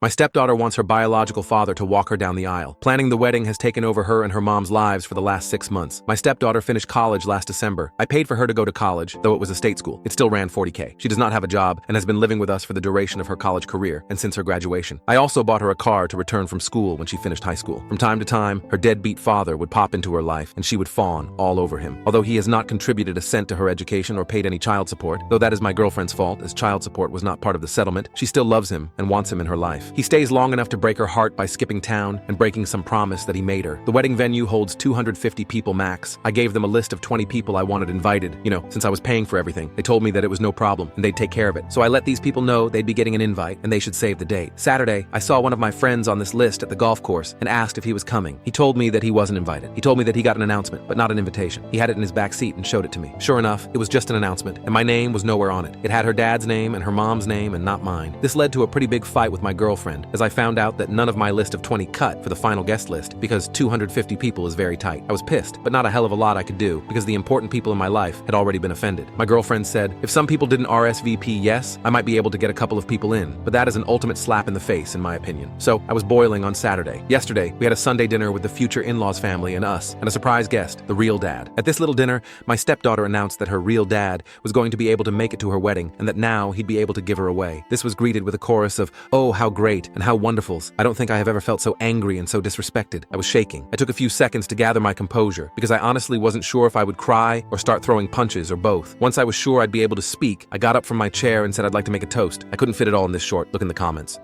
My stepdaughter wants her biological father to walk her down the aisle. Planning the wedding has taken over her and her mom's lives for the last 6 months. My stepdaughter finished college last December. I paid for her to go to college, though it was a state school. It still ran $40K. She does not have a job and has been living with us for the duration of her college career and since her graduation. I also bought her a car to return from school when she finished high school. From time to time, her deadbeat father would pop into her life and she would fawn all over him. Although he has not contributed a cent to her education or paid any child support, though that is my girlfriend's fault as child support was not part of the settlement, she still loves him and wants him in her life. He stays long enough to break her heart by skipping town and breaking some promise that he made her. The wedding venue holds 250 people max. I gave them a list of 20 people I wanted invited. Since I was paying for everything, they told me that it was no problem and they'd take care of it. So I let these people know they'd be getting an invite and they should save the date. Saturday, I saw one of my friends on this list at the golf course and asked if he was coming. He told me that he wasn't invited. He told me that he got an announcement, but not an invitation. He had it in his back seat and showed it to me. Sure enough, it was just an announcement and my name was nowhere on it. It had her dad's name and her mom's name and not mine. This led to a pretty big fight with my girlfriend as I found out that none of my list of 20 cut for the final guest list because 250 people is very tight. I was pissed, but not a hell of a lot I could do because the important people in my life had already been offended. My girlfriend said, if some people didn't RSVP yes, I might be able to get a couple of people in, but that is an ultimate slap in the face in my opinion. So I was boiling on Saturday. Yesterday, we had a Sunday dinner with the future in-laws family and us, and a surprise guest, the real dad. At this little dinner, my stepdaughter announced that her real dad was going to be able to make it to her wedding and that now he'd be able to give her away. This was greeted with a chorus of, oh, how great and how wonderfuls. I don't think I have ever felt so angry and so disrespected. I was shaking. I took a few seconds to gather my composure because I honestly wasn't sure if I would cry or start throwing punches or both. Once I was sure I'd be able to speak, I got up from my chair and said I'd like to make a toast. I couldn't fit it all in this short. Look in the comments.